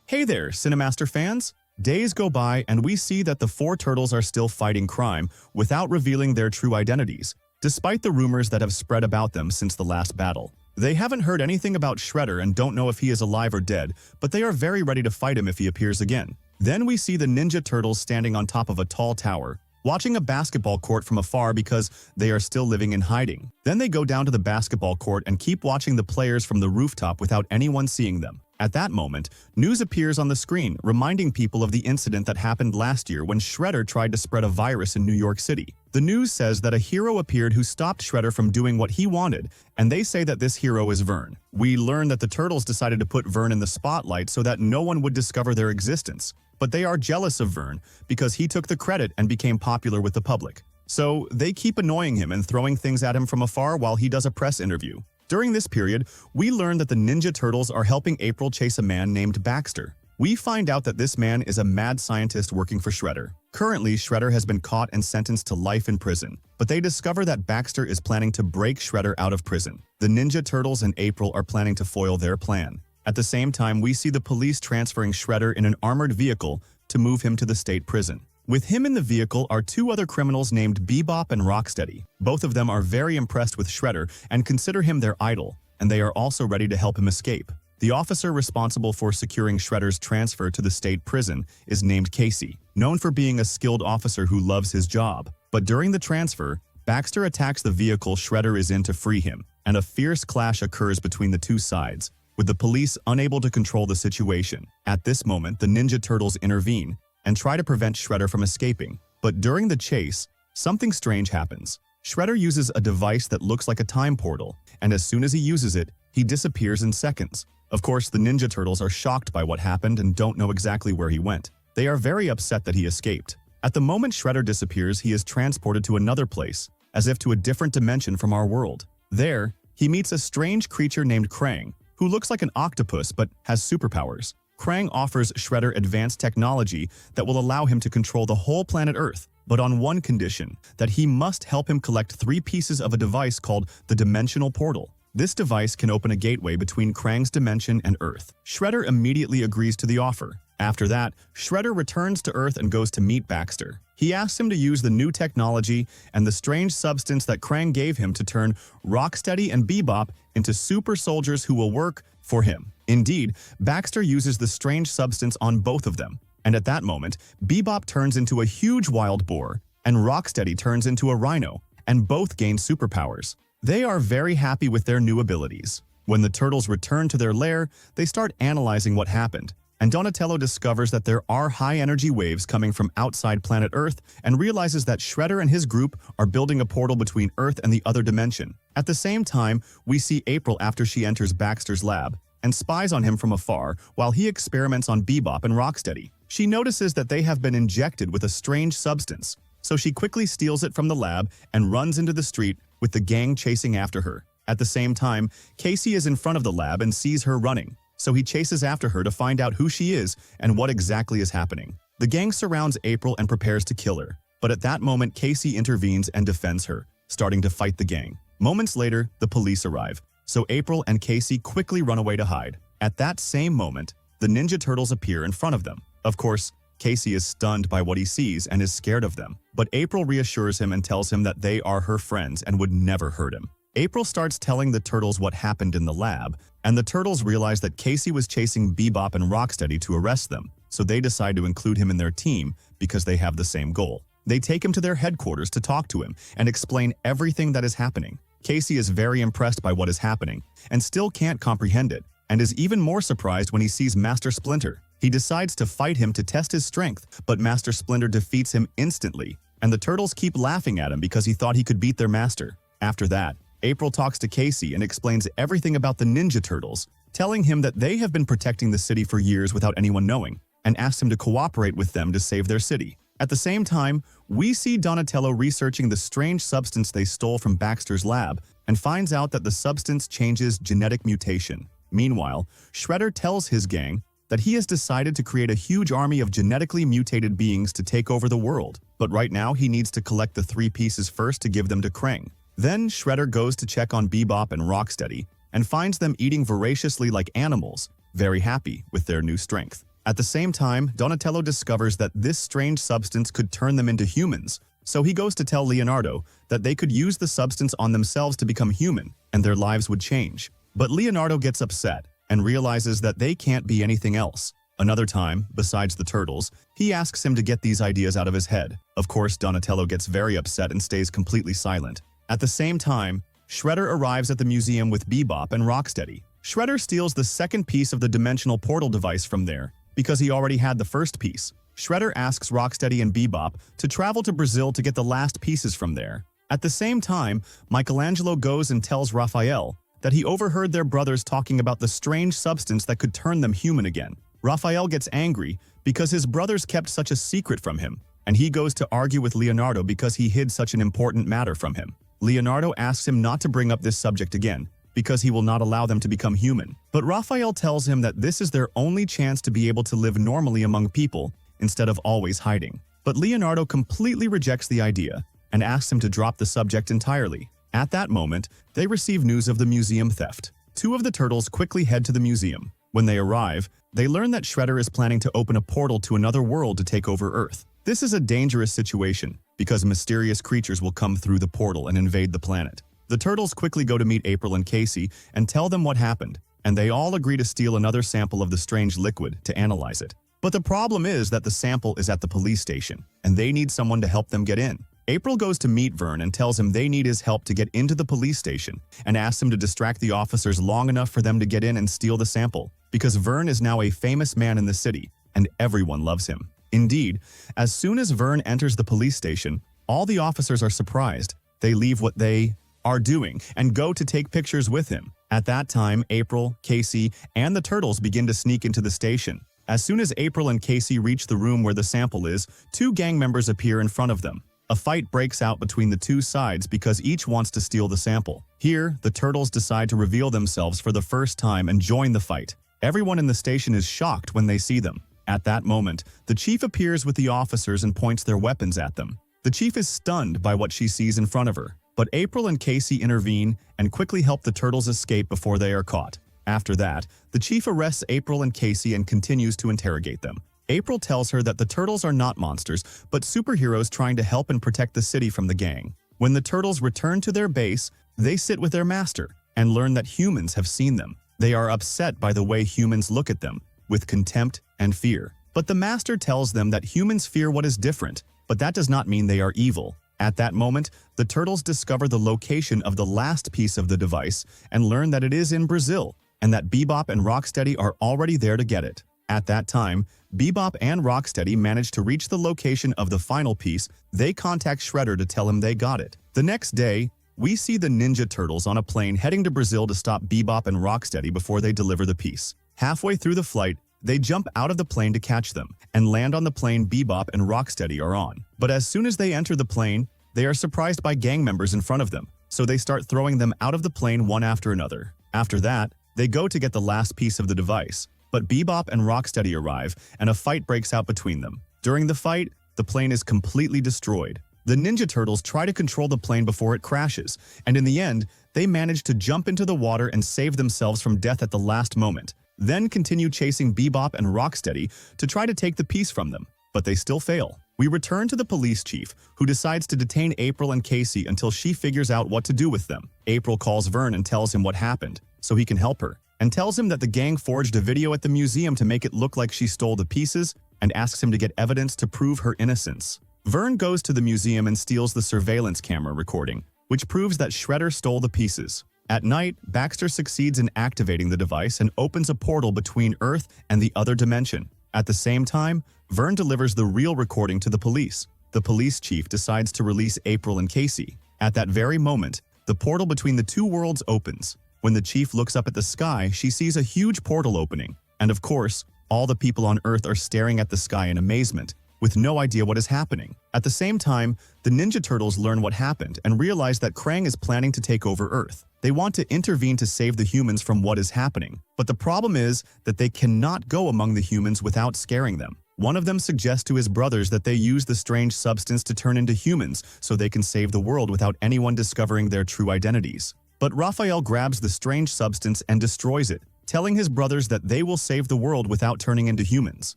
Hey there, Cinemaster fans! Days go by and we see that the four turtles are still fighting crime without revealing their true identities, despite the rumors that have spread about them since the last battle. They haven't heard anything about Shredder and don't know if he is alive or dead, but they are very ready to fight him if he appears again. Then we see the Ninja Turtles standing on top of a tall tower, watching a basketball court from afar because they are still living in hiding. Then they go down to the basketball court and keep watching the players from the rooftop without anyone seeing them. At that moment, news appears on the screen, reminding people of the incident that happened last year when Shredder tried to spread a virus in New York City. The news says that a hero appeared who stopped Shredder from doing what he wanted, and they say that this hero is Vern. We learn that the Turtles decided to put Vern in the spotlight so that no one would discover their existence, but they are jealous of Vern because he took the credit and became popular with the public. So they keep annoying him and throwing things at him from afar while he does a press interview. During this period, we learn that the Ninja Turtles are helping April chase a man named Baxter. We find out that this man is a mad scientist working for Shredder. Currently, Shredder has been caught and sentenced to life in prison, but they discover that Baxter is planning to break Shredder out of prison. The Ninja Turtles and April are planning to foil their plan. At the same time, we see the police transferring Shredder in an armored vehicle to move him to the state prison. With him in the vehicle are two other criminals named Bebop and Rocksteady. Both of them are very impressed with Shredder and consider him their idol, and they are also ready to help him escape. The officer responsible for securing Shredder's transfer to the state prison is named Casey, known for being a skilled officer who loves his job. But during the transfer, Baxter attacks the vehicle Shredder is in to free him, and a fierce clash occurs between the two sides, with the police unable to control the situation. At this moment, the Ninja Turtles intervene and try to prevent Shredder from escaping. But during the chase, something strange happens. Shredder uses a device that looks like a time portal, and as soon as he uses it, he disappears in seconds. Of course, the Ninja Turtles are shocked by what happened and don't know exactly where he went. They are very upset that he escaped. At the moment Shredder disappears, he is transported to another place, as if to a different dimension from our world. There, he meets a strange creature named Krang, who looks like an octopus but has superpowers. Krang offers Shredder advanced technology that will allow him to control the whole planet Earth, but on one condition, that he must help him collect 3 pieces of a device called the Dimensional Portal. This device can open a gateway between Krang's dimension and Earth. Shredder immediately agrees to the offer. After that, Shredder returns to Earth and goes to meet Baxter. He asks him to use the new technology and the strange substance that Krang gave him to turn Rocksteady and Bebop into super soldiers who will work for him. Indeed, Baxter uses the strange substance on both of them, and at that moment, Bebop turns into a huge wild boar, and Rocksteady turns into a rhino, and both gain superpowers. They are very happy with their new abilities. When the Turtles return to their lair, they start analyzing what happened, and Donatello discovers that there are high-energy waves coming from outside planet Earth and realizes that Shredder and his group are building a portal between Earth and the other dimension. At the same time, we see April after she enters Baxter's lab and spies on him from afar while he experiments on Bebop and Rocksteady. She notices that they have been injected with a strange substance, so she quickly steals it from the lab and runs into the street with the gang chasing after her. At the same time, Casey is in front of the lab and sees her running, so he chases after her to find out who she is and what exactly is happening. The gang surrounds April and prepares to kill her, but at that moment Casey intervenes and defends her, starting to fight the gang. Moments later, the police arrive, so April and Casey quickly run away to hide. At that same moment, the Ninja Turtles appear in front of them. Of course, Casey is stunned by what he sees and is scared of them, but April reassures him and tells him that they are her friends and would never hurt him. April starts telling the Turtles what happened in the lab, and the Turtles realize that Casey was chasing Bebop and Rocksteady to arrest them, so they decide to include him in their team because they have the same goal. They take him to their headquarters to talk to him and explain everything that is happening. Casey is very impressed by what is happening and still can't comprehend it, and is even more surprised when he sees Master Splinter. He decides to fight him to test his strength, but Master Splinter defeats him instantly, and the Turtles keep laughing at him because he thought he could beat their master. After that, April talks to Casey and explains everything about the Ninja Turtles, telling him that they have been protecting the city for years without anyone knowing, and asks him to cooperate with them to save their city. At the same time, we see Donatello researching the strange substance they stole from Baxter's lab and finds out that the substance changes genetic mutation. Meanwhile, Shredder tells his gang that he has decided to create a huge army of genetically mutated beings to take over the world, but right now he needs to collect the 3 pieces first to give them to Krang. Then Shredder goes to check on Bebop and Rocksteady and finds them eating voraciously like animals, very happy with their new strength. At the same time, Donatello discovers that this strange substance could turn them into humans, so he goes to tell Leonardo that they could use the substance on themselves to become human, and their lives would change. But Leonardo gets upset and realizes that they can't be anything else. Another time, besides the turtles, he asks him to get these ideas out of his head. Of course, Donatello gets very upset and stays completely silent. At the same time, Shredder arrives at the museum with Bebop and Rocksteady. Shredder steals the second piece of the dimensional portal device from there, because he already had the first piece. Shredder asks Rocksteady and Bebop to travel to Brazil to get the last pieces from there. At the same time, Michelangelo goes and tells Raphael that he overheard their brothers talking about the strange substance that could turn them human again. Raphael gets angry because his brothers kept such a secret from him, and he goes to argue with Leonardo because he hid such an important matter from him. Leonardo asks him not to bring up this subject again, because he will not allow them to become human. But Raphael tells him that this is their only chance to be able to live normally among people, instead of always hiding. But Leonardo completely rejects the idea and asks him to drop the subject entirely. At that moment, they receive news of the museum theft. Two of the turtles quickly head to the museum. When they arrive, they learn that Shredder is planning to open a portal to another world to take over Earth. This is a dangerous situation, because mysterious creatures will come through the portal and invade the planet. The turtles quickly go to meet April and Casey and tell them what happened, and they all agree to steal another sample of the strange liquid to analyze it. But the problem is that the sample is at the police station, and they need someone to help them get in. April goes to meet Vern and tells him they need his help to get into the police station, and asks him to distract the officers long enough for them to get in and steal the sample, because Vern is now a famous man in the city, and everyone loves him. Indeed, as soon as Vern enters the police station, all the officers are surprised. They leave what they are doing and go to take pictures with him. At that time, April, Casey, and the turtles begin to sneak into the station. As soon as April and Casey reach the room where the sample is, two gang members appear in front of them. A fight breaks out between the two sides because each wants to steal the sample. Here, the turtles decide to reveal themselves for the first time and join the fight. Everyone in the station is shocked when they see them. At that moment, the chief appears with the officers and points their weapons at them. The chief is stunned by what she sees in front of her, but April and Casey intervene and quickly help the turtles escape before they are caught. After that, the chief arrests April and Casey and continues to interrogate them. April tells her that the turtles are not monsters, but superheroes trying to help and protect the city from the gang. When the turtles return to their base, they sit with their master and learn that humans have seen them. They are upset by the way humans look at them, with contempt and fear. But the master tells them that humans fear what is different, but that does not mean they are evil. At that moment, the turtles discover the location of the last piece of the device and learn that it is in Brazil, and that Bebop and Rocksteady are already there to get it. At that time, Bebop and Rocksteady manage to reach the location of the final piece. They contact Shredder to tell him they got it. The next day, we see the Ninja Turtles on a plane heading to Brazil to stop Bebop and Rocksteady before they deliver the piece. Halfway through the flight, they jump out of the plane to catch them, and land on the plane Bebop and Rocksteady are on. But as soon as they enter the plane, they are surprised by gang members in front of them, so they start throwing them out of the plane one after another. After that, they go to get the last piece of the device, but Bebop and Rocksteady arrive, and a fight breaks out between them. During the fight, the plane is completely destroyed. The Ninja Turtles try to control the plane before it crashes, and in the end, they manage to jump into the water and save themselves from death at the last moment, then continue chasing Bebop and Rocksteady to try to take the piece from them, but they still fail. We return to the police chief, who decides to detain April and Casey until she figures out what to do with them. April calls Vern and tells him what happened, so he can help her, and tells him that the gang forged a video at the museum to make it look like she stole the pieces, and asks him to get evidence to prove her innocence. Vern goes to the museum and steals the surveillance camera recording, which proves that Shredder stole the pieces. At night, Baxter succeeds in activating the device and opens a portal between Earth and the other dimension. At the same time, Vern delivers the real recording to the police. The police chief decides to release April and Casey. At that very moment, the portal between the two worlds opens. When the chief looks up at the sky, she sees a huge portal opening. And of course, all the people on Earth are staring at the sky in amazement, with no idea what is happening. At the same time, the Ninja Turtles learn what happened and realize that Krang is planning to take over Earth. They want to intervene to save the humans from what is happening, but the problem is that they cannot go among the humans without scaring them. One of them suggests to his brothers that they use the strange substance to turn into humans so they can save the world without anyone discovering their true identities. But Raphael grabs the strange substance and destroys it, telling his brothers that they will save the world without turning into humans.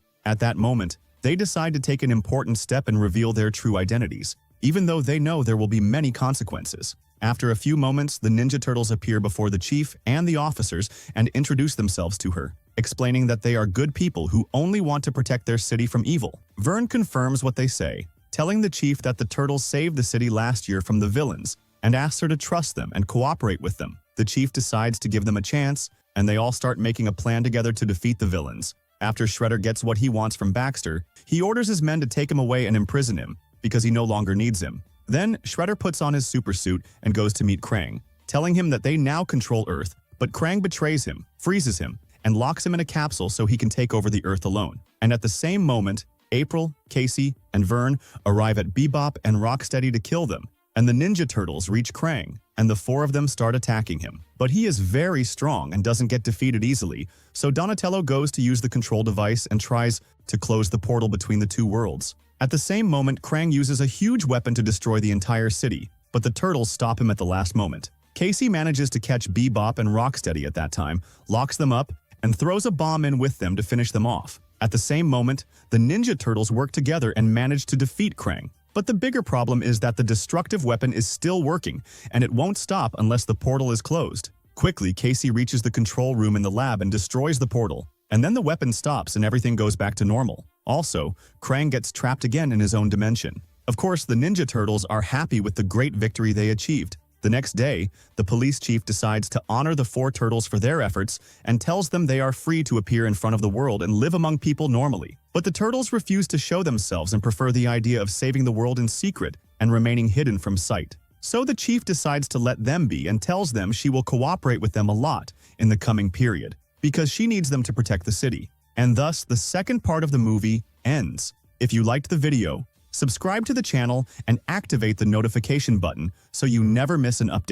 At that moment, they decide to take an important step and reveal their true identities, even though they know there will be many consequences. After a few moments, the Ninja Turtles appear before the chief and the officers and introduce themselves to her, explaining that they are good people who only want to protect their city from evil. Vern confirms what they say, telling the chief that the Turtles saved the city last year from the villains and asks her to trust them and cooperate with them. The chief decides to give them a chance, and they all start making a plan together to defeat the villains. After Shredder gets what he wants from Baxter, he orders his men to take him away and imprison him because he no longer needs him. Then, Shredder puts on his super suit and goes to meet Krang, telling him that they now control Earth, but Krang betrays him, freezes him, and locks him in a capsule so he can take over the Earth alone. And at the same moment, April, Casey, and Vern arrive at Bebop and Rocksteady to kill them, and the Ninja Turtles reach Krang, and the four of them start attacking him. But he is very strong and doesn't get defeated easily, so Donatello goes to use the control device and tries to close the portal between the two worlds. At the same moment, Krang uses a huge weapon to destroy the entire city, but the Turtles stop him at the last moment. Casey manages to catch Bebop and Rocksteady at that time, locks them up, and throws a bomb in with them to finish them off. At the same moment, the Ninja Turtles work together and manage to defeat Krang. But the bigger problem is that the destructive weapon is still working, and it won't stop unless the portal is closed. Quickly, Casey reaches the control room in the lab and destroys the portal, and then the weapon stops and everything goes back to normal. Also, Krang gets trapped again in his own dimension. Of course, the Ninja Turtles are happy with the great victory they achieved. The next day, the police chief decides to honor the four turtles for their efforts and tells them they are free to appear in front of the world and live among people normally. But the turtles refuse to show themselves and prefer the idea of saving the world in secret and remaining hidden from sight. So the chief decides to let them be and tells them she will cooperate with them a lot in the coming period because she needs them to protect the city. And thus, the second part of the movie ends. If you liked the video, subscribe to the channel and activate the notification button so you never miss an update.